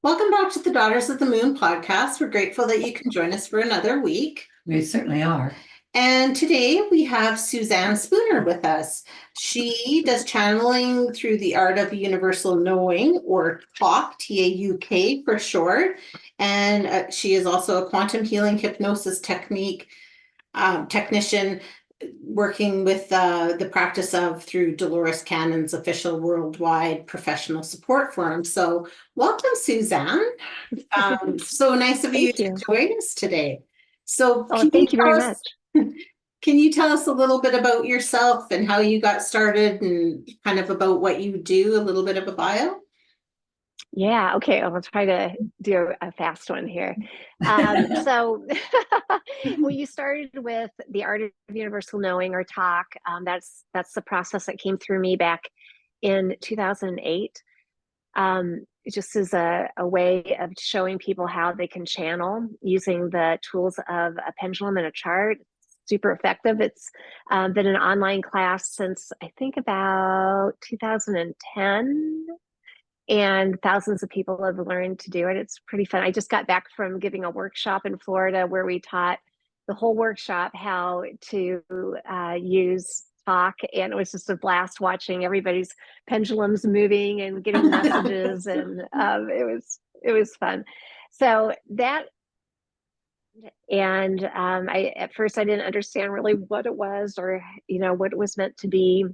Welcome back to the Daughters of the Moon podcast. We're grateful that you can join us for another week. We certainly are. And today we have Suzanne Spooner with us. She does channeling through the art of universal knowing, or TAUK, TAUK for short. And she is also a quantum healing hypnosis technician working with the practice of through Dolores Cannon's official worldwide professional support firm. So welcome, Suzanne. So nice of you to join us today. So thank you very much. Can you tell us a little bit about yourself and how you got started and kind of about what you do, a little bit of a bio? Yeah, okay, I'll try to do a fast one here. So well, you started with the art of universal knowing, or TAUK. That's the process that came through me back in 2008. Just as a way of showing people how they can channel using the tools of a pendulum and a chart. Super effective. It's been an online class since I think about 2010. And thousands of people have learned to do it. It's pretty fun. I just got back from giving a workshop in Florida where we taught the whole workshop how to use TAUK, and it was just a blast watching everybody's pendulums moving and getting messages, and it was fun. So that, and I at first I didn't understand really what it was, or what it was meant to be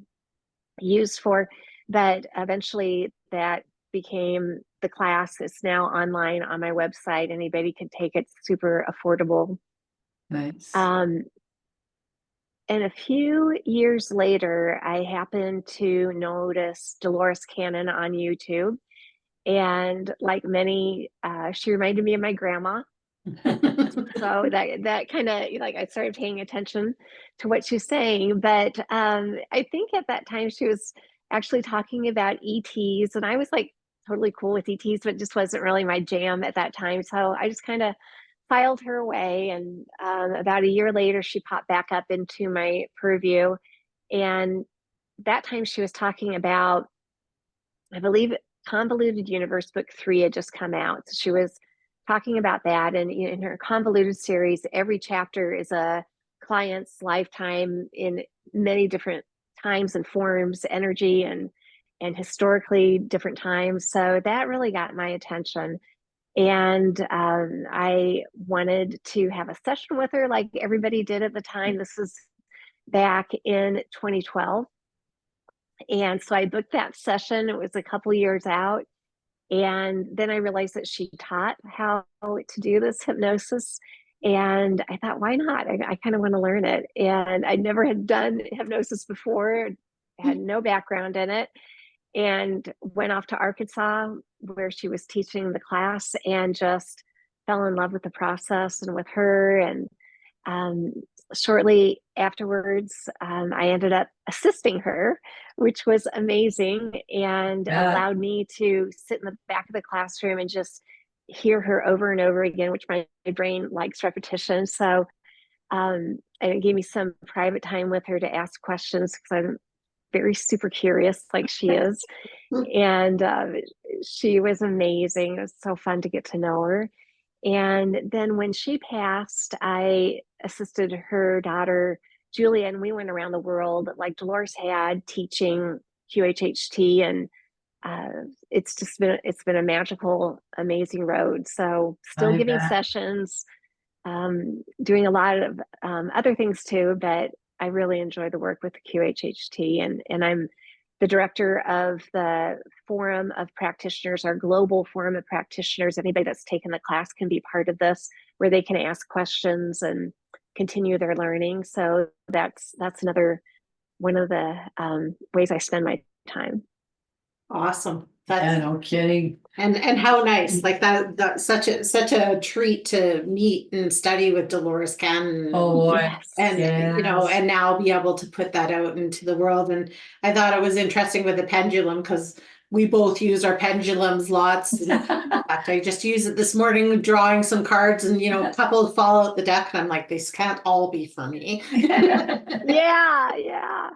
used for, but eventually that became the class. It's now online on my website. Anybody can take it. Super affordable. Nice. And a few years later, I happened to notice Dolores Cannon on YouTube. And like many, she reminded me of my grandma. So that kind of, like, I started paying attention to what she's saying. But I think at that time she was actually talking about ETs, and I was like totally cool with ETs, but it just wasn't really my jam at that time. So I just kind of filed her away, and about a year later she popped back up into my purview. And that time she was talking about, I believe, Convoluted Universe book 3 had just come out. So she was talking about that, and in her Convoluted series, every chapter is a client's lifetime in many different times and forms, energy, and historically different times. So that really got my attention. And I wanted to have a session with her like everybody did at the time. This was back in 2012. And so I booked that session. It was a couple years out. And then I realized that she taught how to do this hypnosis. And I thought, why not? I kind of want to learn it. And I never had done hypnosis before, had no background in it, and went off to Arkansas where she was teaching the class, and just fell in love with the process and with her. And shortly afterwards, I ended up assisting her, which was amazing, and allowed me to sit in the back of the classroom and just hear her over and over again, which my brain likes repetition. So it gave me some private time with her to ask questions, because I'm very super curious like she is. And she was amazing. It was so fun to get to know her. And then when she passed, I assisted her daughter, Julia, and we went around the world like Dolores had, teaching QHHT. And it's been a magical, amazing road. So still giving sessions, doing a lot of other things too, but I really enjoy the work with the QHHT, and I'm the director of the Forum of Practitioners, our global Forum of Practitioners. Anybody that's taken the class can be part of this, where they can ask questions and continue their learning. So that's another one of the ways I spend my time. Awesome. Yeah, no kidding. And how nice, like that's such a treat to meet and study with Dolores Cannon. Oh, yes. And and now be able to put that out into the world. And I thought it was interesting with the pendulum, because we both use our pendulums lots. In fact, I just used it this morning drawing some cards, and a couple fall out the deck, and I'm like, this can't all be for me. Yeah.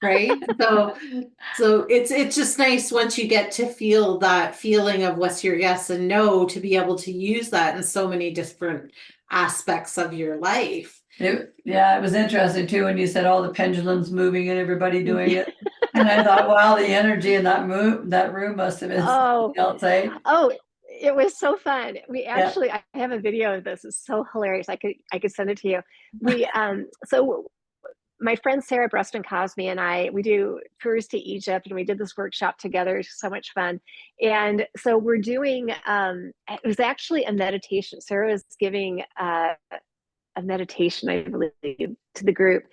Right. So it's just nice once you get to feel that feeling of what's your yes and no, to be able to use that in so many different aspects of your life. It was interesting too when you said all the pendulums moving and everybody doing it. And I thought, wow, the energy in that room must have been something else, eh? Oh, it was so fun. I have a video of this. It's so hilarious. I could send it to you. So my friend Sarah Bruston Cosme and we do tours to Egypt, and we did this workshop together. It's so much fun. And so we're doing, it was actually a meditation. Sarah was giving a meditation, I believe, to the group.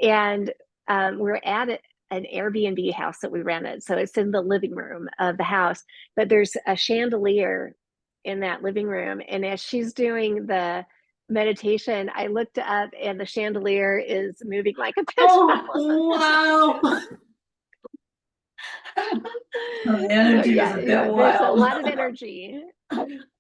And we're at an Airbnb house that we rented. So it's in the living room of the house, but there's a chandelier in that living room. And as she's doing the meditation, I looked up and the chandelier is moving like a pendulum. Oh, wow. The energy was a bit There's a wild. lot of energy.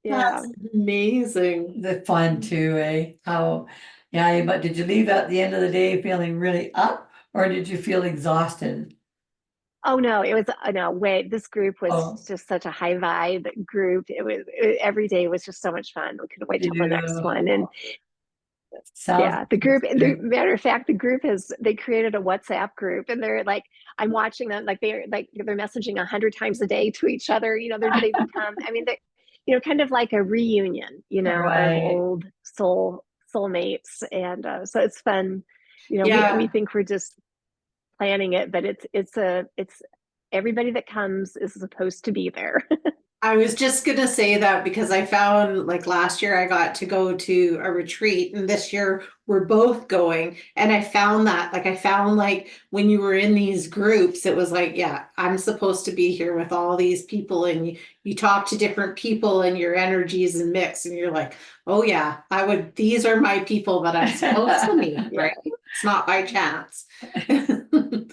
Yeah. That's amazing. The fun too, eh? But did you leave at the end of the day feeling really up, or did you feel exhausted? Oh no, it was no wait. This group was just such a high vibe group. Every day was just so much fun. We couldn't wait till the next one. And the group. Matter of fact, the group they created a WhatsApp group, and they're like, I'm watching them they're messaging 100 times a day to each other. They become. I mean, they kind of like a reunion. Right. Of old soulmates, and so it's fun. We think we're just planning it, but it's everybody that comes is supposed to be there. I was just gonna say that because I found, like, last year I got to go to a retreat, and this year we're both going, and I found like when you were in these groups, it was like, yeah, I'm supposed to be here with all these people, and you talk to different people and your energies and mix, and you're like, oh yeah, these are my people that I'm supposed to meet. Yeah. Right? It's not by chance.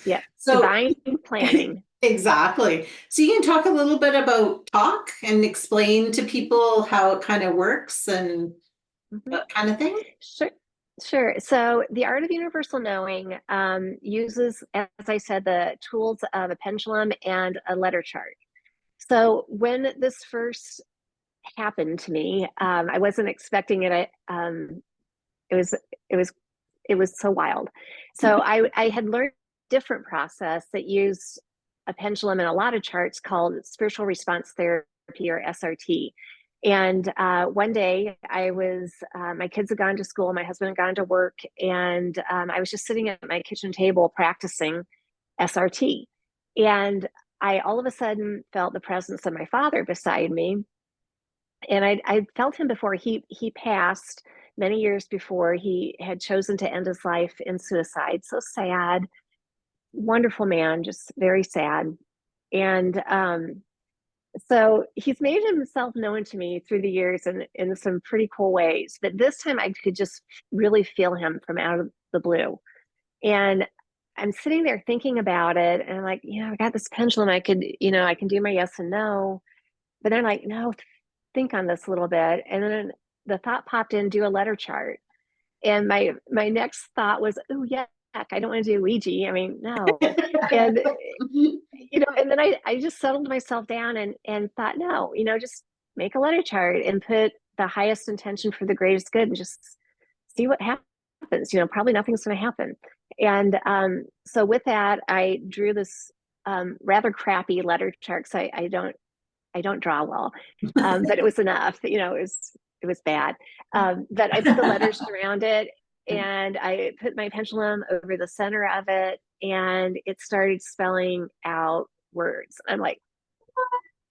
Yeah. So divine planning. Exactly. So you can talk a little bit about TAUK and explain to people how it kind of works and that kind of thing. Sure. So the art of universal knowing uses, as I said, the tools of a pendulum and a letter chart. So when this first happened to me, I wasn't expecting it. It was so wild. So I had learned a different process that used a pendulum and a lot of charts called spiritual response therapy, or SRT. And one day I was, my kids had gone to school, my husband had gone to work, and I was just sitting at my kitchen table practicing SRT. And I all of a sudden felt the presence of my father beside me. And I felt him before. He passed many years before. He had chosen to end his life in suicide. So sad. Wonderful man, just very sad. And so he's made himself known to me through the years in some pretty cool ways. But this time I could just really feel him from out of the blue. And I'm sitting there thinking about it, and I'm like, I got this pendulum. I can do my yes and no. But then I'm like, no, think on this a little bit. And then the thought popped in, do a letter chart. And my next thought was, oh yeah, I don't want to do Ouija. I mean, no. And and then I just settled myself down and thought, no, just make a letter chart and put the highest intention for the greatest good and just see what happens. Probably nothing's going to happen. And so with that, I drew this rather crappy letter chart, because I don't draw well, but it was enough. It was bad. But I put the letters around it, and I put my pendulum over the center of it, and it started spelling out words. I'm like,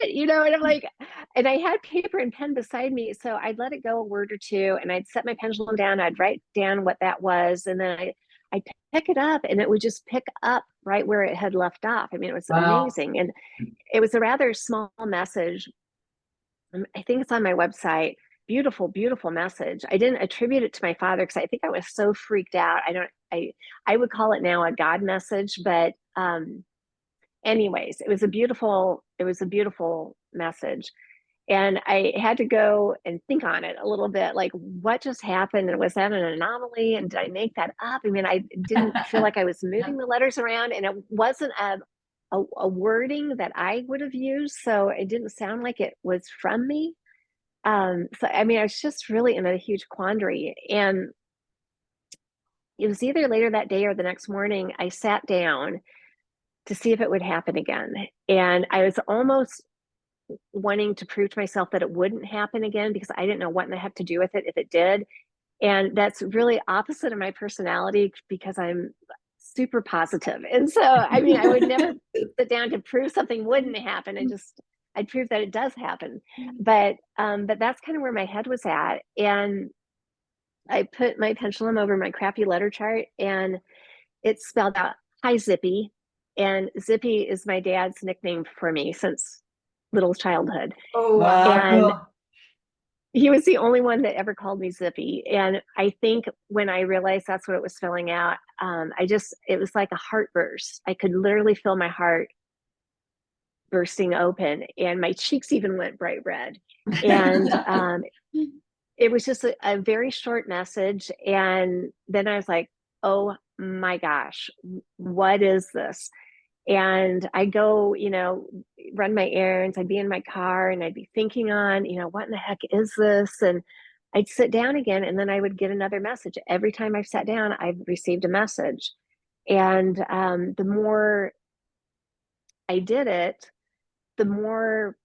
and I'm like, and I had paper and pen beside me, so I'd let it go a word or two, and I'd set my pendulum down. I'd write down what that was, and then I'd pick it up, and it would just pick up right where it had left off. I mean, it was amazing, and it was a rather small message. I think it's on my website. Beautiful, beautiful message. I didn't attribute it to my father because I think I was so freaked out. I would call it now a God message, but anyways, it was a beautiful it was a beautiful message. And I had to go and think on it a little bit, like what just happened? And was that an anomaly? And did I make that up? I mean, I didn't feel like I was moving the letters around, and it wasn't a wording that I would have used. So it didn't sound like it was from me. So, I mean, I was just really in a huge quandary. And it was either later that day or the next morning, I sat down to see if it would happen again. And I was almost wanting to prove to myself that it wouldn't happen again, because I didn't know what in the heck to do with it if it did. And that's really opposite of my personality, because I'm super positive. And so, I mean, I would never sit down to prove something wouldn't happen. I'd prove that it does happen. But that's kind of where my head was at. And I put my pendulum over my crappy letter chart, and it spelled out, "Hi, Zippy." And Zippy is my dad's nickname for me since little childhood. Oh, Wow, And cool. he was the only one that ever called me Zippy. And I think when I realized that's what it was filling out, it was like a heart burst. I could literally feel my heart bursting open, and my cheeks even went bright red. And it was just a very short message. And then I was like, oh my gosh, what is this? And I go, run my errands. I'd be in my car and I'd be thinking on, what in the heck is this? And I'd sit down again, and then I would get another message. Every time I've sat down, I've received a message. And the more I did it, the more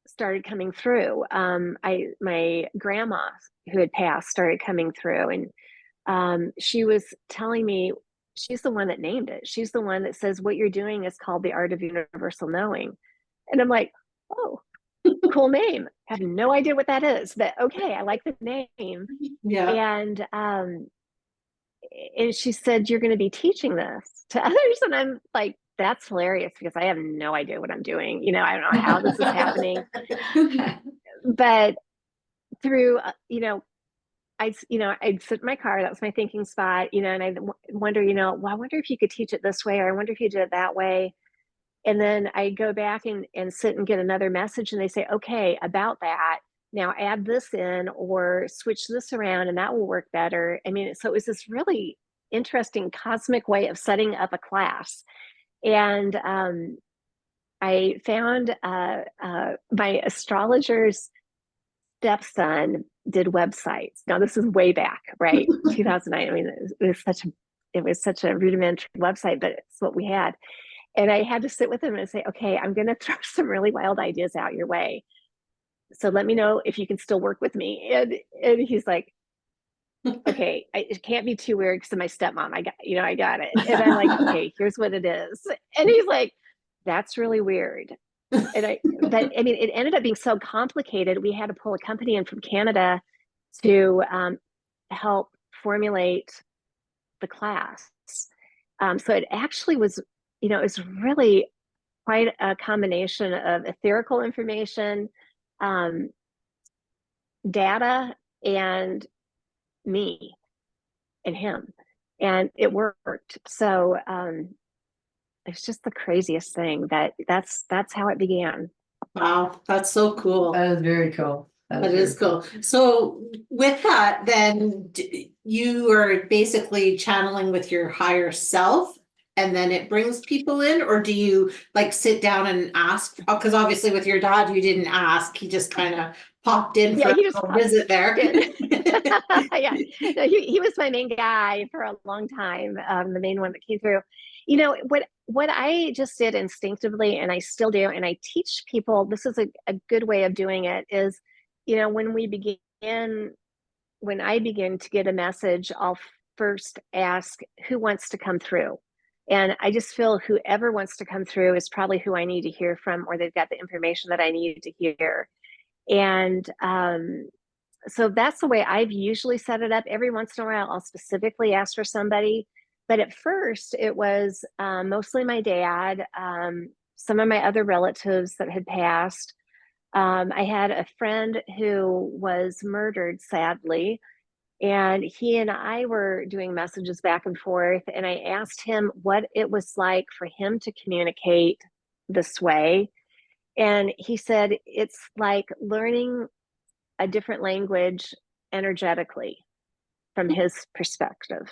started coming through. My grandma, who had passed, started coming through, and she was telling me, she's the one that named it. She's the one that says, what you're doing is called the art of universal knowing. And I'm like, oh, cool name. I have no idea what that is, but okay, I like the name. yeah. And she said, you're going to be teaching this to others. And I'm like, that's hilarious, because I have no idea what I'm doing. I don't know how this is happening. But through, I'd sit in my car. That was my thinking spot, and I wonder, well, I wonder if you could teach it this way, or I wonder if you did it that way. And then I go back and sit and get another message, and they say, okay, about that, now add this in or switch this around, and that will work better. I mean, so it was this really interesting cosmic way of setting up a class. And I found my astrologer's stepson did websites. Now this is way back, right? 2009. I mean, it was such a rudimentary website, but it's what we had. And I had to sit with him and say, okay, I'm going to throw some really wild ideas out your way. So let me know if you can still work with me. And he's like, okay, it can't be too weird because of my stepmom. I got it. And I'm like, okay, here's what it is. And he's like, that's really weird. But I mean, it ended up being so complicated. We had to pull a company in from Canada to help formulate the class. So it actually was, it was really quite a combination of etherical information, data, and me and him. And it worked. So it's just the craziest thing that's how it began. Wow, that's so cool. That is very cool. That is cool. So with that, then you are basically channeling with your higher self, and then it brings people in, or do you like sit down and ask? Because obviously with your dad, you didn't ask; he just kind of popped in for a visit there. Yeah, no, he was my main guy for a long time. The main one that came through. What I just did instinctively, and I still do, and I teach people. This is a good way of doing it. Is when I begin to get a message, I'll first ask who wants to come through. And I just feel whoever wants to come through is probably who I need to hear from, or they've got the information that I need to hear. And so that's the way I've usually set it up. Every once in a while, I'll specifically ask for somebody. But at first, it was mostly my dad, some of my other relatives that had passed. I had a friend who was murdered, sadly, and he and I were doing messages back and forth. And I asked him what it was like for him to communicate this way. And he said, it's like learning a different language energetically from his perspective.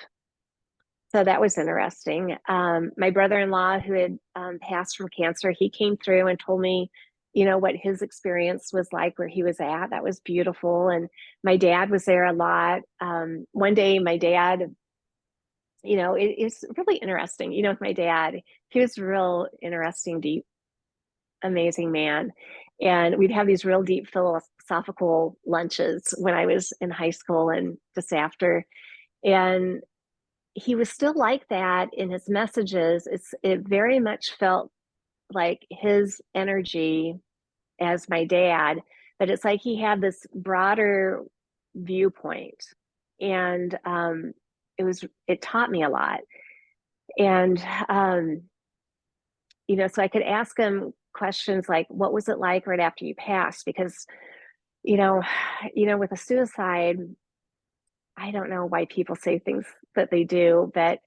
So that was interesting. My brother-in-law, who had passed from cancer, he came through and told me, what his experience was like where he was at. That was beautiful. And my dad was there a lot. One day, my dad, it's really interesting. With my dad, he was a real interesting, deep, amazing man. And we'd have these real deep philosophical lunches when I was in high school and just after. And he was still like that in his messages. It very much felt like his energy as my dad, but it's like he had this broader viewpoint. And it taught me a lot. And so I could ask him questions like, what was it like right after you passed? Because with a suicide, I don't know why people say things that they do, but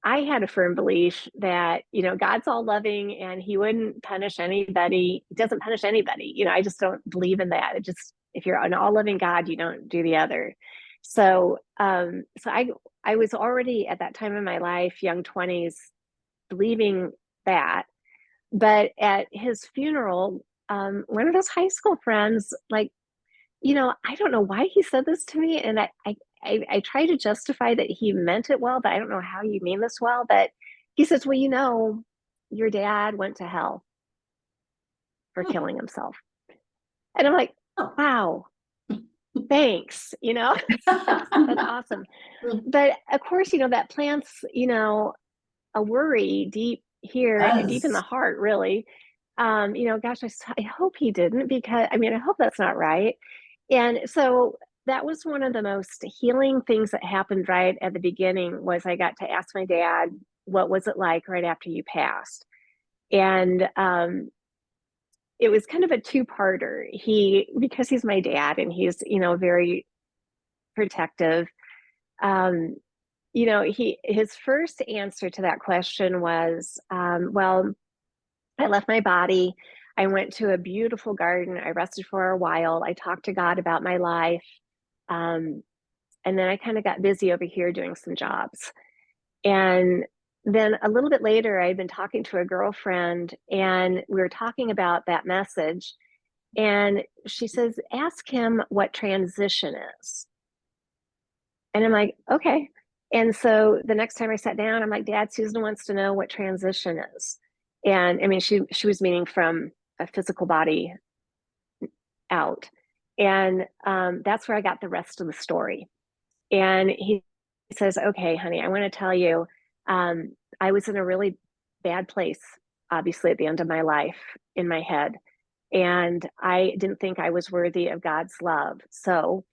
I had a firm belief that, God's all loving and he wouldn't punish anybody. He doesn't punish anybody. I just don't believe in that. If you're an all loving God, you don't do the other. So, I was already at that time in my life, young 20s, believing that. But at his funeral, one of those high school friends, like, I don't know why he said this to me. And I try to justify that he meant it well, but I don't know how you mean this well. But he says, well, your dad went to hell for killing himself. And I'm like, wow, thanks, that's awesome. But of course, that plants, a worry deep here, deep in the heart, really. Gosh, I hope he didn't, because I hope that's not right. And so that was one of the most healing things that happened right at the beginning. Was I got to ask my dad, what was it like right after you passed? And it was kind of a two-parter. Because he's my dad and he's, very protective. His first answer to that question was, well, I left my body. I went to a beautiful garden. I rested for a while. I talked to God about my life. And then I kind of got busy over here doing some jobs. And then a little bit later, I'd been talking to a girlfriend and we were talking about that message. And she says, ask him what transition is. And I'm like, okay. And so the next time I sat down, I'm like, Dad, Susan wants to know what transition is. And she was meaning from a physical body out. And that's where I got the rest of the story. And he says, okay, honey, I want to tell you, I was in a really bad place, obviously, at the end of my life in my head. And I didn't think I was worthy of God's love. So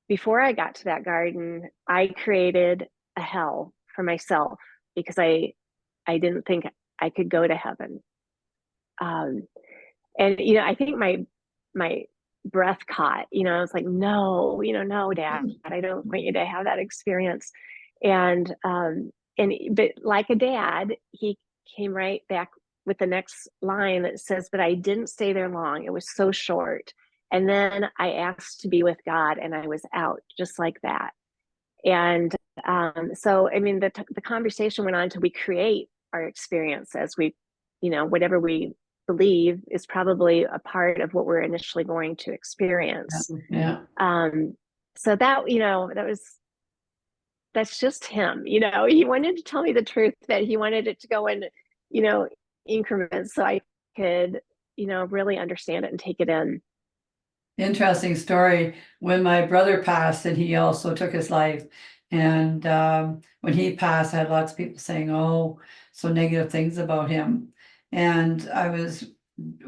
before I got to that garden, I created a hell for myself because I didn't think I could go to heaven. And I think my breath caught. I was like, no, no, Dad, I don't want you to have that experience. But like a dad, he came right back with the next line that says, but I didn't stay there long. It was so short. And then I asked to be with God and I was out just like that. And so, the conversation went on to we create our experience as we, whatever we believe is probably a part of what we're initially going to experience. Yeah. So that's just him, he wanted to tell me the truth, that he wanted it to go in, increments so I could, really understand it and take it in. Interesting story. When my brother passed, and he also took his life, and when he passed, I had lots of people saying, oh, so negative things about him. And it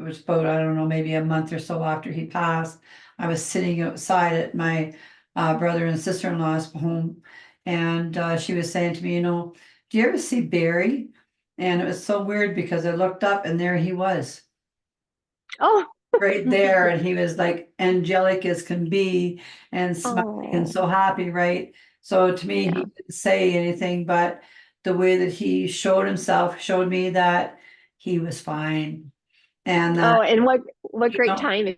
was about, I don't know, maybe a month or so after he passed, I was sitting outside at my brother and sister-in-law's home, and she was saying to me, do you ever see Barry? And it was so weird because I looked up and there he was. Oh, right there, and he was like angelic as can be and smiling and so happy, right? So to me, he didn't say anything, but the way that he showed himself showed me that he was fine. And that, Oh, and what you great know, timing.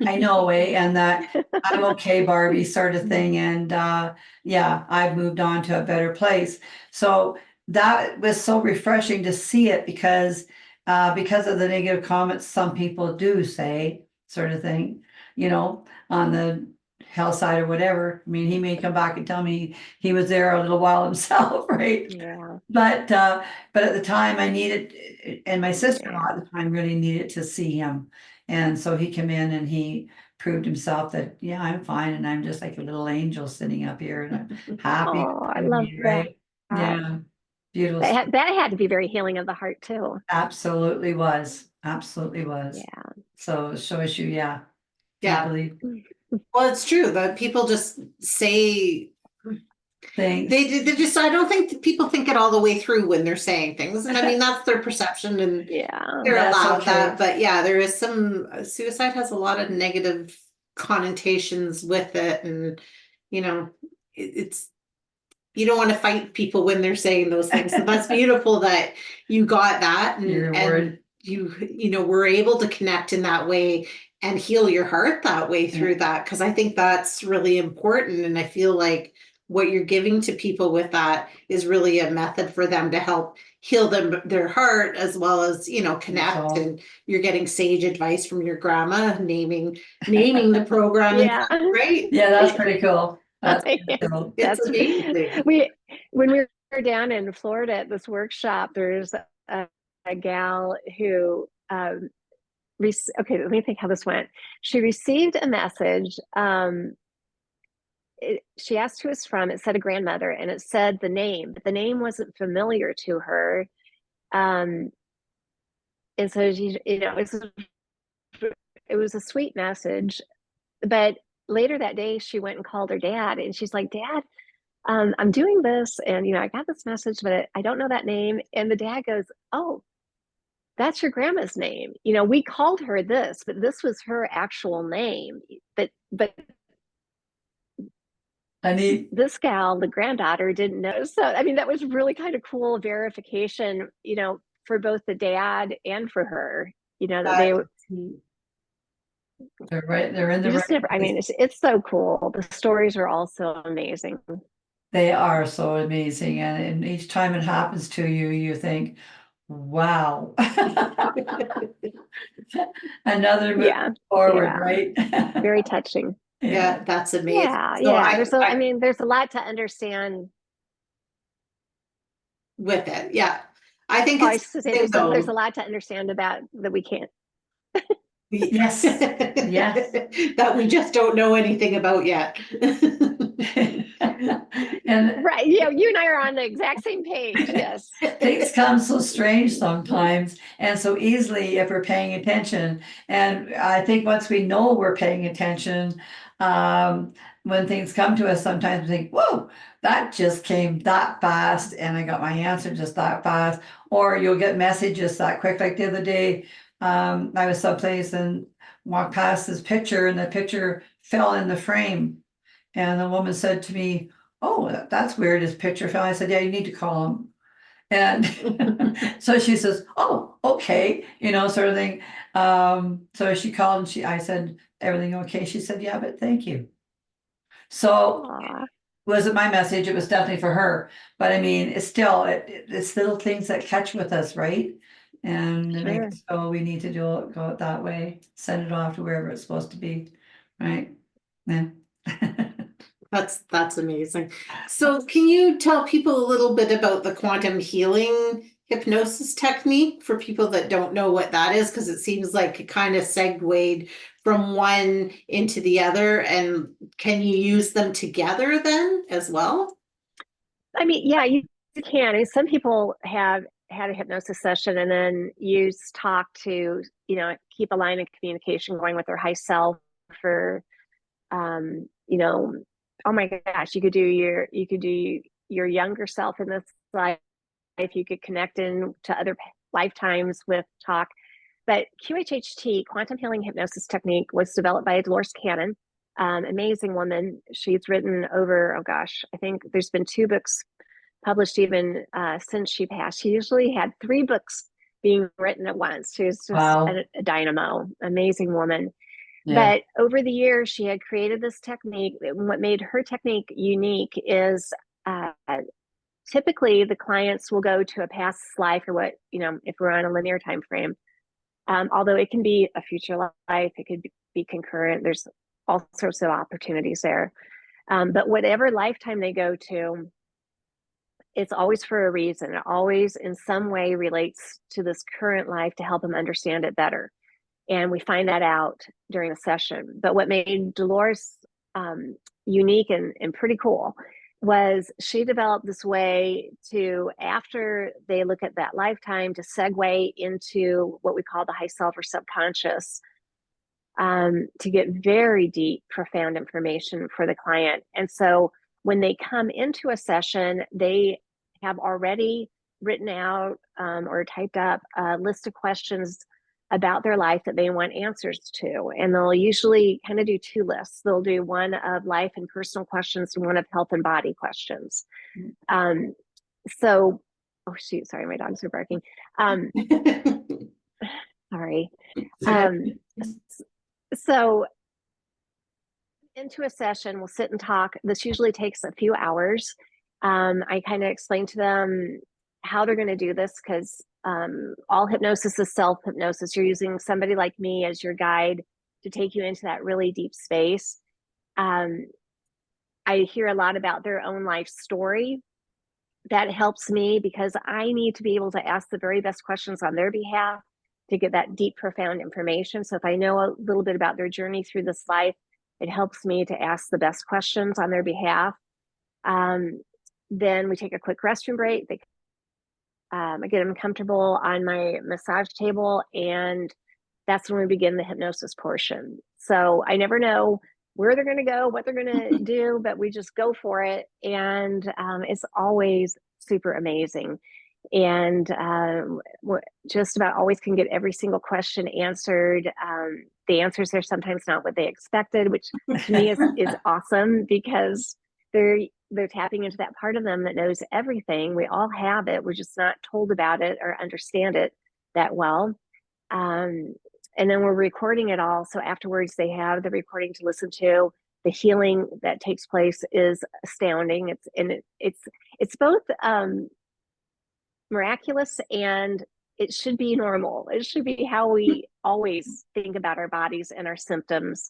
I know, and that I'm okay, Barbie, sort of thing. And yeah, I've moved on to a better place. So that was so refreshing to see it because of the negative comments some people do say, sort of thing, on the hell side or whatever. I mean, he may come back and tell me he was there a little while himself, right? Yeah. But at the time I needed, and my sister-in-law at the time really needed to see him. And so he came in and he proved himself that, yeah, I'm fine. And I'm just like a little angel sitting up here and I'm happy Oh, I to love be, that. right? Yeah. Beautiful. That had to be very healing of the heart too. Absolutely was. Absolutely was. Yeah. So it shows you, yeah. Yeah. I believe Well, it's true that people just say things. they just, I don't think that people think it all the way through when they're saying things. And I mean, that's their perception and Yeah. they're That's so allowed that. true. But yeah, there is some suicide has a lot of negative connotations with it. And, it's, you don't want to fight people when they're saying those things. So that's beautiful that you got that Your and word. you were able to connect in that way and heal your heart that way through that. Cause I think that's really important. And I feel like what you're giving to people with that is really a method for them to help heal their heart as well as, connect. all. And you're getting sage advice from your grandma, naming the program. And Yeah. right. Yeah, that's pretty cool. That's pretty Yeah. cool. It's That's amazing. when we were down in Florida at this workshop, there's a gal who okay, let me think how this went. She received a message. She asked who it's from. It said a grandmother, and it said the name, but the name wasn't familiar to her. And so she, it was a sweet message. But later that day, she went and called her dad, and she's like, "Dad, I'm doing this, and I got this message, but I don't know that name." And the dad goes, "Oh, that's your grandma's name. We called her this, but this was her actual name. But I need this gal, the granddaughter, didn't know." So I mean, that was really kind of cool verification, for both the dad and for her. That they they're right, they're in the you just right never. I place. mean, it's so cool. The stories are also amazing. They are so amazing. And each time it happens to you, you think, wow. Another move Yeah, forward, yeah, right? very touching. Yeah. Yeah, that's amazing. Yeah, So yeah. I I mean, there's a lot to understand. with it. Yeah. I think Oh, I it's used to say thing there's a though. lot to understand about that we can't. Yes. Yes. That we just don't know anything about yet. And Right. Yeah, you and I are on the exact same page. Yes. things come so strange sometimes and so easily if we're paying attention. And I think once we know we're paying attention, when things come to us, sometimes we think, whoa, that just came that fast and I got my answer just that fast. Or you'll get messages that quick. Like the other day, I was someplace and walked past this picture and the picture fell in the frame. And the woman said to me, "Oh, that's weird, his picture fell." I said, "Yeah, you need to call him." And so she says, "Oh, okay," sort of thing. So she called and I said, "Everything okay?" She said, "Yeah, but thank you." So Aw, wasn't my message, it was definitely for her. But I mean, it's still, it's little things that catch with us, right? And it sure. makes, so we need to go it that way, send it off to wherever it's supposed to be, right? Yeah. That's amazing. So can you tell people a little bit about the quantum healing hypnosis technique for people that don't know what that is? Because it seems like it kind of segued from one into the other. And can you use them together then as well? I mean, yeah, you can. I mean, some people have had a hypnosis session and then use talk to, keep a line of communication going with their high self for, um, you know, oh my gosh, you could do your younger self in this life. You could connect in to other lifetimes with talk. But QHHT, quantum healing hypnosis technique, was developed by Dolores Cannon, amazing woman. She's written over, oh gosh, I think there's been 2 books published even since she passed. She usually had 3 books being written at once. She was just Wow. a dynamo, amazing woman. Yeah. But over the years, she had created this technique. What made her technique unique is typically the clients will go to a past life, or what, if we're on a linear time frame. Although it can be a future life, it could be concurrent. There's all sorts of opportunities there. But whatever lifetime they go to, it's always for a reason. It always in some way relates to this current life to help them understand it better. And we find that out during the session. But what made Dolores unique and pretty cool was she developed this way to, after they look at that lifetime, to segue into what we call the high self or subconscious, to get very deep, profound information for the client. And so when they come into a session, they have already written out or typed up a list of questions about their life that they want answers to. And they'll usually kind of do 2 lists. They'll do one of life and personal questions and one of health and body questions. So, oh shoot, sorry, my dogs are barking. Sorry. So into a session, we'll sit and talk. This usually takes a few hours. I kind of explain to them how they're going to do this, because all hypnosis is self-hypnosis. You're using somebody like me as your guide to take you into that really deep space. I hear a lot about their own life story. That helps me because I need to be able to ask the very best questions on their behalf to get that deep, profound information. So if I know a little bit about their journey through this life, it helps me to ask the best questions on their behalf. Then we take a quick restroom break. I get them comfortable on my massage table, and that's when we begin the hypnosis portion. So I never know where they're going to go, what they're going to do, but we just go for it. And it's always super amazing. And just about always can get every single question answered. The answers are sometimes not what they expected, which to me is awesome, because they're tapping into that part of them that knows everything. We all have it. We're just not told about it or understand it that well. And then we're recording it all. So afterwards, they have the recording to listen to. The healing that takes place is astounding. It's both miraculous, and it should be normal. It should be how we always think about our bodies and our symptoms.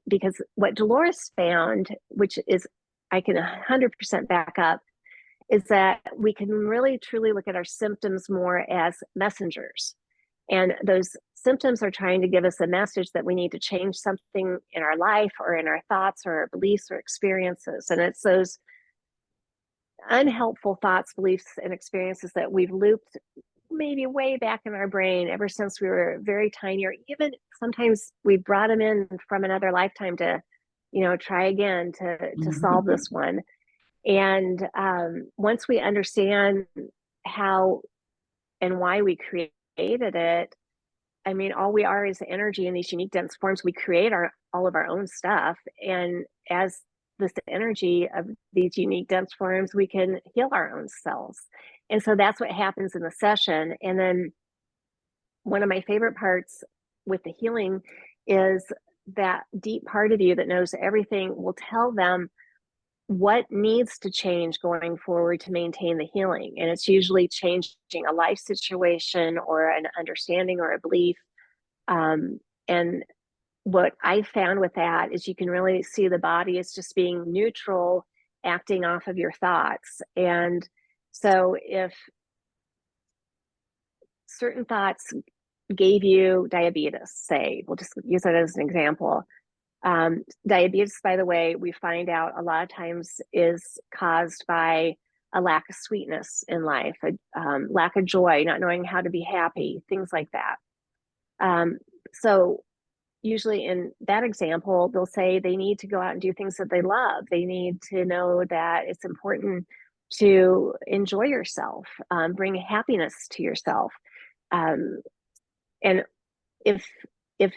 Because what Dolores found, which is I can 100% back up, is that we can really truly look at our symptoms more as messengers. And those symptoms are trying to give us a message that we need to change something in our life or in our thoughts or our beliefs or experiences. And it's those unhelpful thoughts, beliefs, and experiences that we've looped maybe way back in our brain ever since we were very tiny, or even sometimes we brought them in from another lifetime to, try again to solve this one. And once we understand how and why we created it, I mean, all we are is energy in these unique dense forms. We create all of our own stuff. And as this energy of these unique dense forms, we can heal our own selves. And so that's what happens in the session. And then one of my favorite parts with the healing is that deep part of you that knows everything will tell them what needs to change going forward to maintain the healing. And it's usually changing a life situation or an understanding or a belief. And what I found with that is you can really see the body as just being neutral, acting off of your thoughts. And so if certain thoughts gave you diabetes, say, we'll just use that as an example. Diabetes, by the way, we find out a lot of times is caused by a lack of sweetness in life, a lack of joy, not knowing how to be happy, things like that. So usually in that example, they'll say they need to go out and do things that they love. They need to know that it's important to enjoy yourself, bring happiness to yourself. And if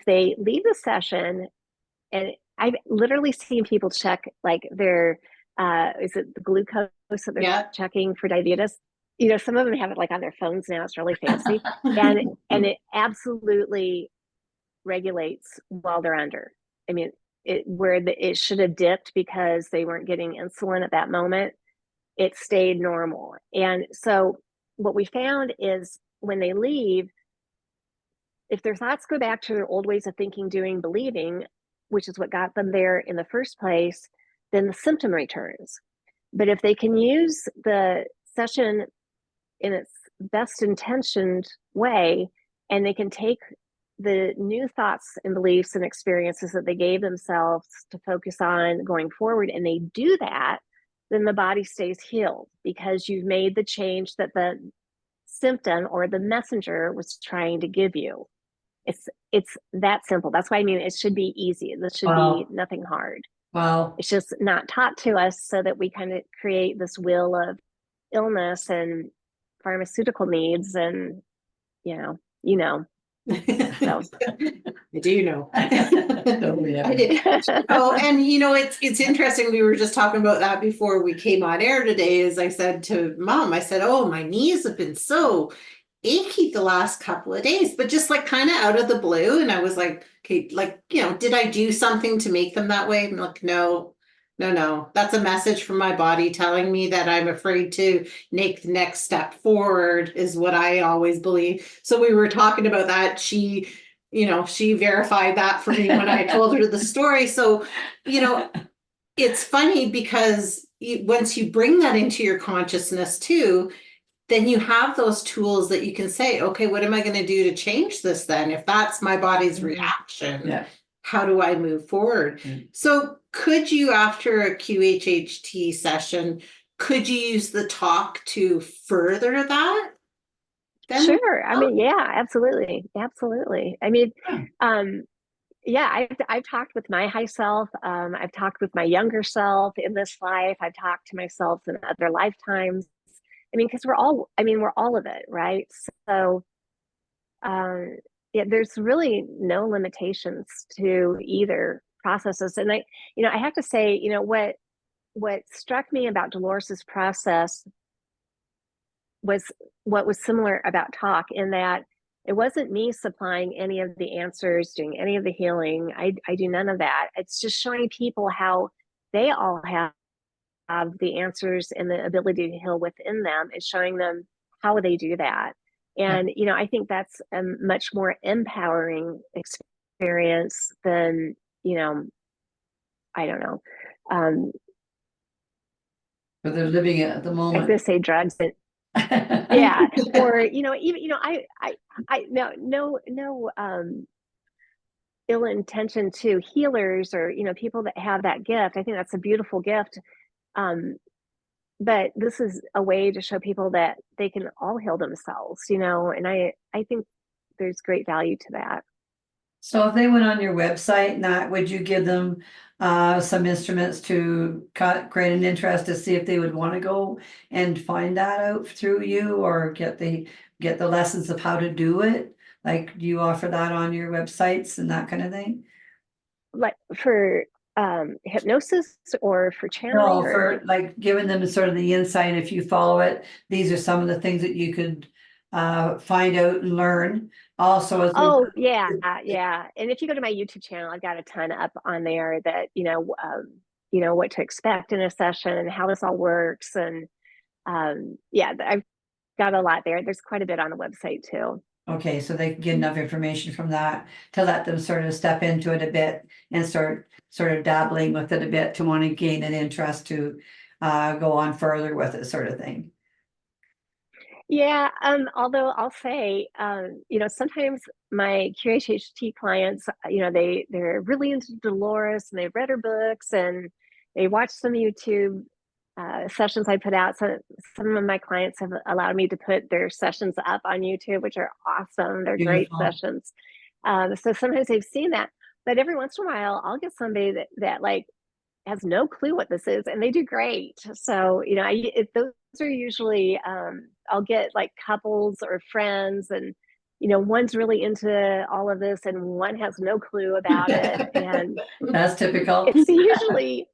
they leave the session, and I've literally seen people check like their is it the glucose that they're Yeah. checking for diabetes. You know, some of them have it like on their phones now. It's really fancy, and it absolutely regulates while they're under. I mean, it should have dipped because they weren't getting insulin at that moment. It stayed normal, and so what we found is when they leave, if their thoughts go back to their old ways of thinking, doing, believing, which is what got them there in the first place, then the symptom returns. But if they can use the session in its best intentioned way, and they can take the new thoughts and beliefs and experiences that they gave themselves to focus on going forward, and they do that, then the body stays healed because you've made the change that the symptom or the messenger was trying to give you. It's that simple. That's why I mean it should be easy. This should be nothing hard. Wow. It's just not taught to us, so that we kind of create this wheel of illness and pharmaceutical needs, and so. I do know. Totally, I did. Oh, and it's interesting. We were just talking about that before we came on air today. As I said to Mom, I said, "Oh, my knees have been so achy the last couple of days," but just like kind of out of the blue. And I was like, "Okay, like did I do something to make them that way?" I'm like, "No, no. That's a message from my body telling me that I'm afraid to make the next step forward," is what I always believe. So we were talking about that. She verified that for me when I told her the story. So, it's funny because once you bring that into your consciousness too, then you have those tools that you can say, okay, what am I going to do to change this then? If that's my body's reaction, how do I move forward? So could you, after a QHHT session, could you use the talk to further that? Sure. I mean, yeah, absolutely. Absolutely. I mean, I've talked with my high self. I've talked with my younger self in this life. I've talked to myself in other lifetimes. I mean, because we're all of it, right? So, there's really no limitations to either processes. And I have to say, what struck me about Dolores's process was what was similar about TAUK, in that it wasn't me supplying any of the answers, doing any of the healing. I do none of that. It's just showing people how they all have the answers and the ability to heal within them, and showing them how they do that. And I think that's a much more empowering experience than I don't know. But they're living it at the I was moment. going to say drugs, and yeah, or even I no ill intention to healers, or people that have that gift. I think that's a beautiful gift. But this is a way to show people that they can all heal themselves, and I think there's great value to that. So if they went on your website, would you give them some instruments to create an interest to see if they would want to go and find that out through you, or get the lessons of how to do it? Like, do you offer that on your websites and that kind of thing? Like for hypnosis, or for channeling? No, for like giving them sort of the insight. If you follow it, these are some of the things that you could find out and learn. Also, as yeah. And if you go to my YouTube channel, I've got a ton up on there that what to expect in a session and how this all works. And I've got a lot there. There's quite a bit on the website too. Okay, so they can get enough information from that to let them sort of step into it a bit and start sort of dabbling with it a bit, to want to gain an interest to go on further with it, sort of thing. Yeah, although I'll say, sometimes my QHHT clients, they're really into Dolores, and they've read her books, and they watch some YouTube sessions I put out. So some of my clients have allowed me to put their sessions up on YouTube, which are awesome. They're great sessions. So sometimes they've seen that, but every once in a while, I'll get somebody that like has no clue what this is, and they do great. So those are usually I'll get like couples or friends, and one's really into all of this and one has no clue about it, and that's typical. it's usually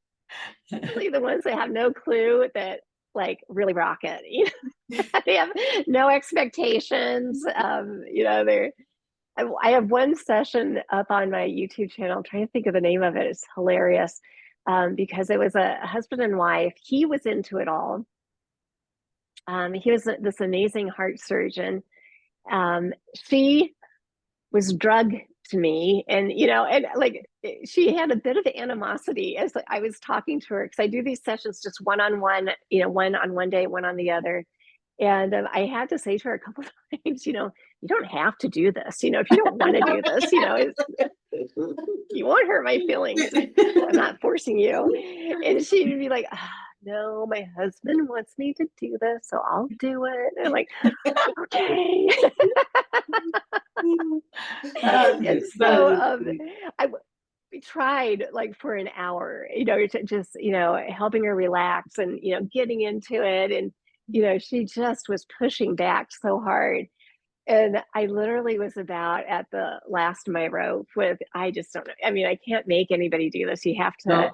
the ones that have no clue that like really rock it. You know, they have no expectations. You know, I have one session up on my YouTube channel. I'm trying to think of the name of it. It's hilarious. Because it was a husband and wife. He was into it all. He was this amazing heart surgeon. She was drugged to me, and you know, and like she had a bit of animosity as I was talking to her, because I do these sessions just one-on-one, you know, one on one day, one on the other. And I had to say to her a couple of times, you know, you don't have to do this. You know, if you don't want to do this, you know, you won't hurt my feelings. I'm not forcing you. And she'd be like, no, my husband wants me to do this, so I'll do it. And I'm like, okay. And so we tried like for an hour, you know, to just, you know, helping her relax and, you know, getting into it. And, you know, she just was pushing back so hard. And I literally was about at the last of my rope with, I just don't know. I mean, I can't make anybody do this. You have to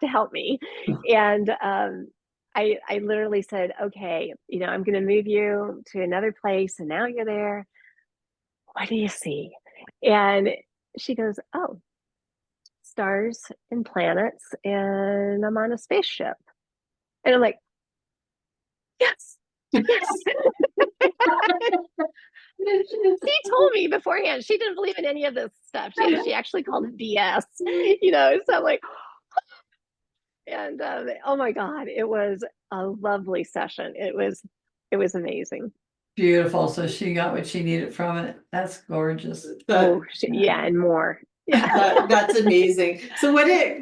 help me. And I literally said, okay, you know, I'm going to move you to another place. And now you're there. What do you see? And she goes, oh, stars and planets, and I'm on a spaceship. And I'm like, yes, yes. She told me beforehand she didn't believe in any of this stuff. She actually called it BS, you know. So I'm like, and oh my God, it was a lovely session. It was amazing. Beautiful. So she got what she needed from it. That's gorgeous. Yeah, and more. Yeah. That's amazing. So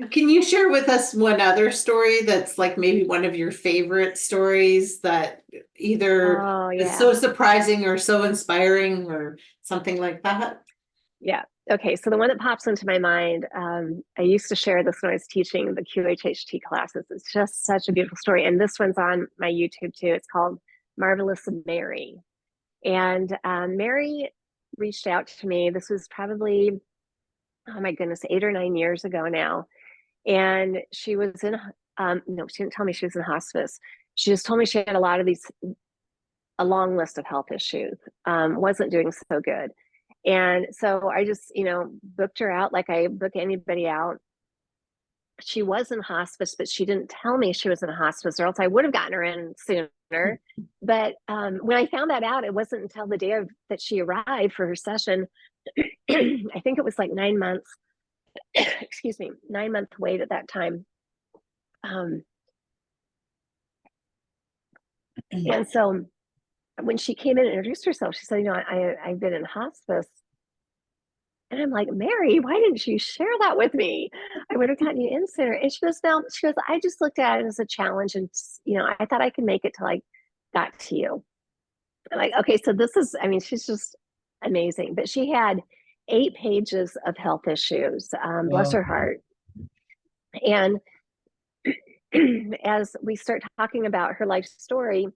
can you share with us one other story that's like maybe one of your favorite stories that either is so surprising or so inspiring or something like that? Yeah. Okay. So the one that pops into my mind, I used to share this when I was teaching the QHHT classes. It's just such a beautiful story. And this one's on my YouTube too. It's called Marvelous Mary. And Mary reached out to me. This was probably, oh my goodness, 8 or 9 years ago now. And she was in, no, she didn't tell me she was in hospice. She just told me she had a long list of health issues, wasn't doing so good. And so I just, you know, booked her out like I book anybody out. She was in hospice, but she didn't tell me she was in hospice, or else I would have gotten her in sooner. But when I found that out, it wasn't until the day that she arrived for her session. I think it was like 9 months, excuse me, 9-month wait at that time. And so when she came in and introduced herself, she said, you know, I've been in hospice. And I'm like, Mary, why didn't you share that with me? I would have gotten you in sooner. And she goes, I just looked at it as a challenge. And, you know, I thought I could make it till I got to you. I'm like, okay, so this is, I mean, she's just amazing. But she had 8 pages of health issues, bless her heart. And as we start talking about her life story,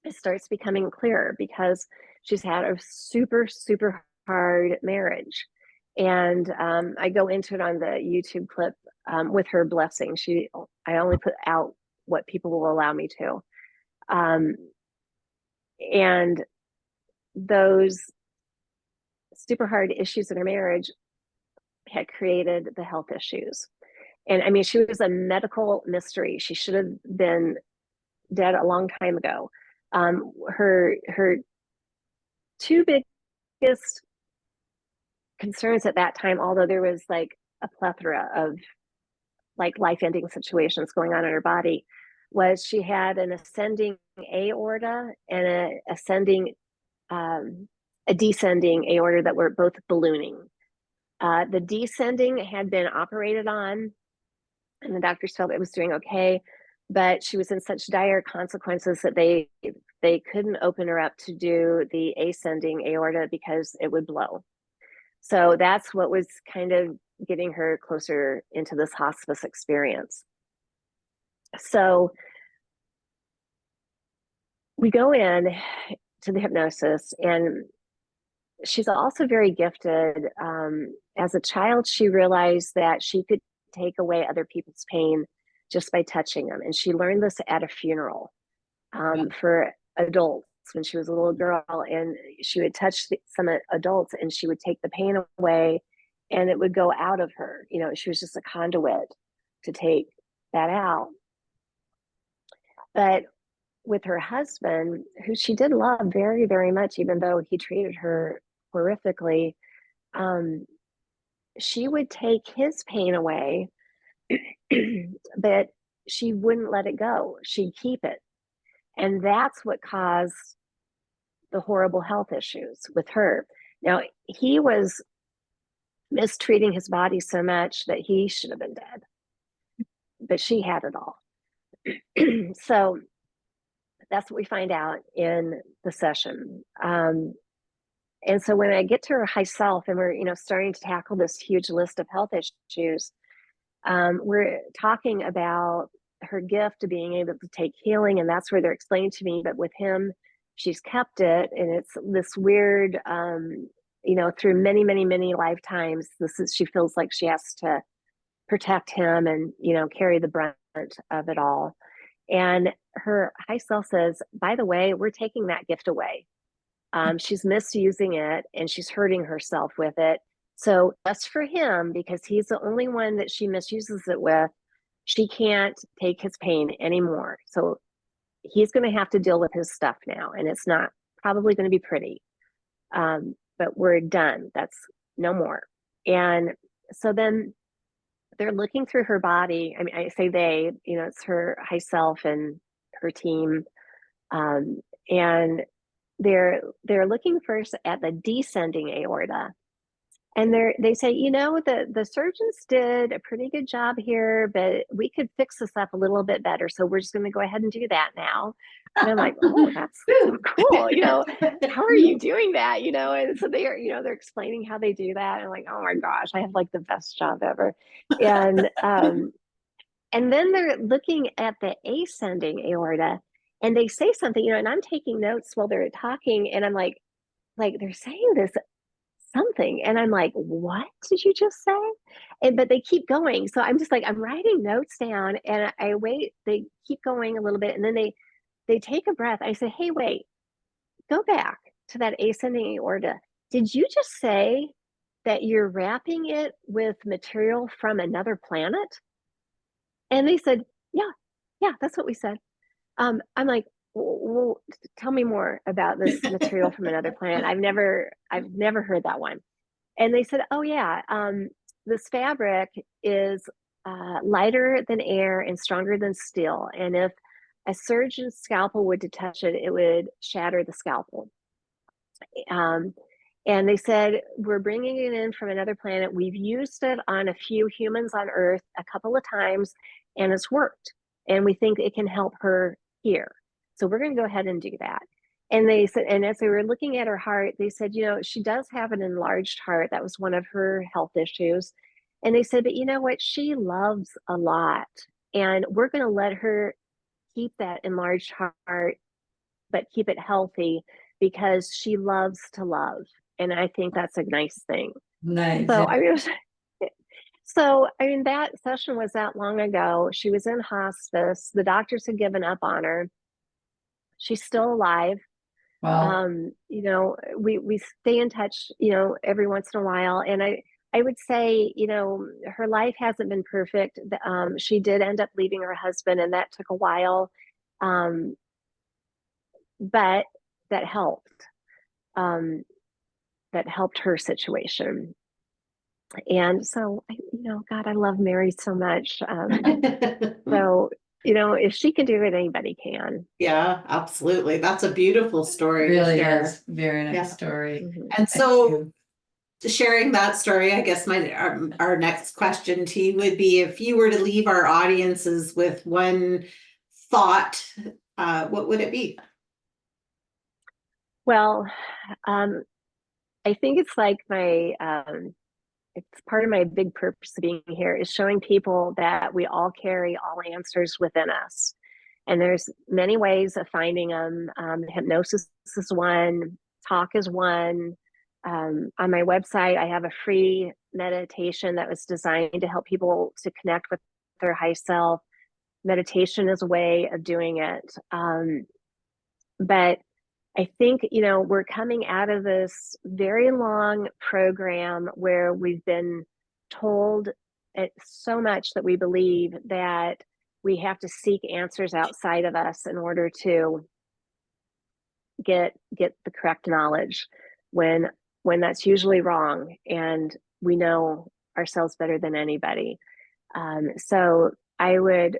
it starts becoming clearer because she's had a super, super hard marriage. And I go into it on the YouTube clip with her blessing. I only put out what people will allow me to. And those super hard issues in her marriage had created the health issues. And I mean, she was a medical mystery. She should have been dead a long time ago. Her 2 biggest concerns at that time, although there was like a plethora of like life-ending situations going on in her body, was she had an ascending aorta and a descending aorta that were both ballooning. The descending had been operated on, and the doctors felt it was doing okay, but she was in such dire consequences that they couldn't open her up to do the ascending aorta because it would blow. So that's what was kind of getting her closer into this hospice experience. So we go in to the hypnosis, and she's also very gifted. As a child, she realized that she could take away other people's pain just by touching them. And she learned this at a funeral. for adults when she was a little girl, and she would touch some adults and she would take the pain away and it would go out of her. She was just a conduit to take that out. But with her husband, who she did love very, very much, even though he treated her horrifically, she would take his pain away, but she wouldn't let it go. She'd keep it. And that's what caused the horrible health issues with her. Now, he was mistreating his body so much that he should have been dead, but she had it all. So that's what we find out in the session. And so when I get to her high self and we're, starting to tackle this huge list of health issues, we're talking about her gift of being able to take healing. And that's where they're explaining to me, but with him, she's kept it. And it's this weird, through many, many, many lifetimes, she feels like she has to protect him and, carry the brunt of it all. And her high self says, by the way, we're taking that gift away. She's misusing it and she's hurting herself with it. So just for him, because he's the only one that she misuses it with, she can't take his pain anymore. So he's going to have to deal with his stuff now. And it's not probably going to be pretty. But we're done. That's no more. And so then they're looking through her body. I mean, I say they, it's her high self and her team. And they're looking first at the descending aorta. And they say, the surgeons did a pretty good job here, but we could fix this up a little bit better. So we're just going to go ahead and do that now. And I'm like, oh, that's cool. How are you doing that? And so they're explaining how they do that. And I'm like, oh my gosh, I have like the best job ever. And then they're looking at the ascending aorta and they say something, and I'm taking notes while they're talking. And I'm like they're saying this something. And I'm like, what did you just say? But they keep going. So I'm just like, I'm writing notes down and I wait, they keep going a little bit. And then they take a breath. I say, hey, wait, go back to that ascending aorta. Did you just say that you're wrapping it with material from another planet? And they said, yeah, that's what we said. I'm like, well, tell me more about this material from another planet. I've never heard that one. And they said, oh yeah, this fabric is lighter than air and stronger than steel. And if a surgeon's scalpel would to touch it, it would shatter the scalpel. And they said, we're bringing it in from another planet. We've used it on a few humans on Earth a couple of times and it's worked. And we think it can help her here. So we're going to go ahead and do that. And they said, and as they were looking at her heart, they said, she does have an enlarged heart. That was one of her health issues. And they said, but you know what? She loves a lot. And we're going to let her keep that enlarged heart, but keep it healthy because she loves to love. And I think that's a nice thing. Nice. So, that session was that long ago. She was in hospice. The doctors had given up on her. She's still alive. Wow. We stay in touch, every once in a while. And I would say, her life hasn't been perfect. She did end up leaving her husband and that took a while. But that helped. That helped her situation. And so, God, I love Mary so much. So, if she can do it, anybody can. Yeah, absolutely. That's a beautiful story. Really to share. is. Very nice Yeah. story. Mhm. And so sharing that story, I guess our next question to you would be, if you were to leave our audiences with one thought, what would it be? Well, I think it's like it's part of my big purpose of being here is showing people that we all carry all answers within us. And there's many ways of finding them. Hypnosis is one, talk is one. On my website, I have a free meditation that was designed to help people to connect with their high self. Meditation is a way of doing it. But I think, we're coming out of this very long program where we've been told so much that we believe that we have to seek answers outside of us in order to get the correct knowledge, when that's usually wrong, and we know ourselves better than anybody. So I would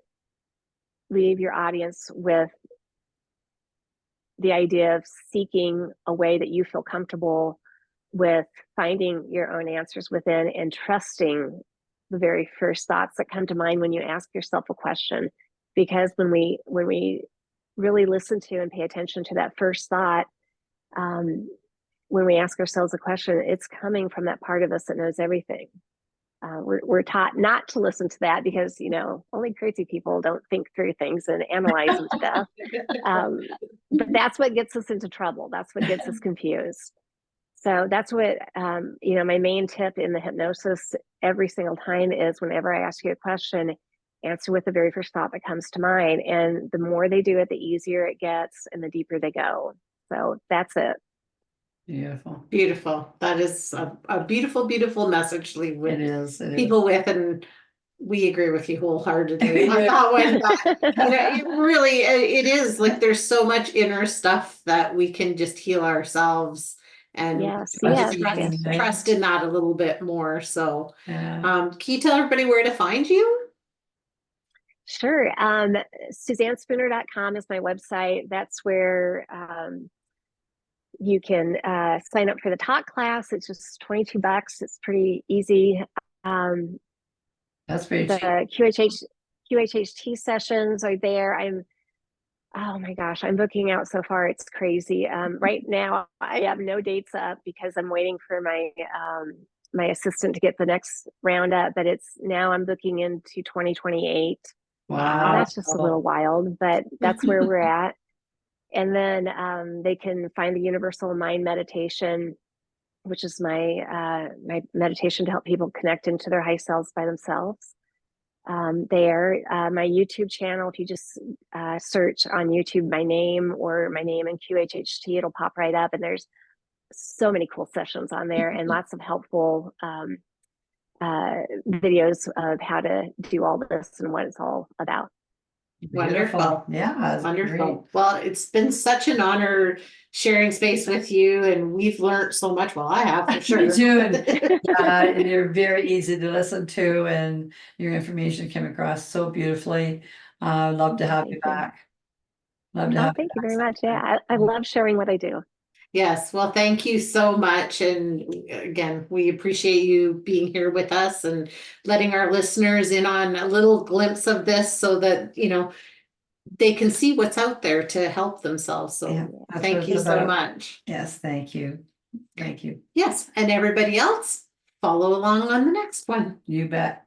leave your audience with the idea of seeking a way that you feel comfortable with finding your own answers within, and trusting the very first thoughts that come to mind when you ask yourself a question. Because when we really listen to and pay attention to that first thought, when we ask ourselves a question, it's coming from that part of us that knows everything. We're taught not to listen to that because, only crazy people don't think through things and analyze them to death. But that's what gets us into trouble. That's what gets us confused. So that's what, my main tip in the hypnosis every single time is, whenever I ask you a question, answer with the very first thought that comes to mind. And the more they do it, the easier it gets and the deeper they go. So that's it. Beautiful. Beautiful. That is a beautiful, beautiful message to leave with It is. people with, and we agree with you wholeheartedly on that one. It is like there's so much inner stuff that we can just heal ourselves, and Yes, trust in that a little bit more. So, Yeah. can you tell everybody where to find you? Sure. SuzanneSpooner.com is my website. That's where you can sign up for the TAUK class. It's just $22. It's pretty easy. That's very cheap. The QHHT sessions are there. Oh my gosh, I'm booking out so far. It's crazy. Right now, I have no dates up because I'm waiting for my my assistant to get the next round up. But I'm booking into 2028. Wow. That's just a little wild, but that's where we're at. And then they can find the Universal Mind Meditation, which is my my meditation to help people connect into their high selves by themselves. There, my YouTube channel, if you just search on YouTube my name or my name and QHHT, it'll pop right up. And there's so many cool sessions on there and lots of helpful videos of how to do all this and what it's all about. Beautiful. Wonderful. Yeah. Wonderful. Great. Well, it's been such an honor sharing space with you, and we've learned so much. Well, I have for sure. Me too. And you're very easy to listen to, and your information came across so beautifully. Love to have you back. Love to have Thank you very much. Yeah, I love sharing what I do. Yes, well, thank you so much. And again, we appreciate you being here with us and letting our listeners in on a little glimpse of this so that, they can see what's out there to help themselves. So Yeah, thank you so much. Yes, thank you. Thank you. Yes, and everybody else, follow along on the next one. You bet.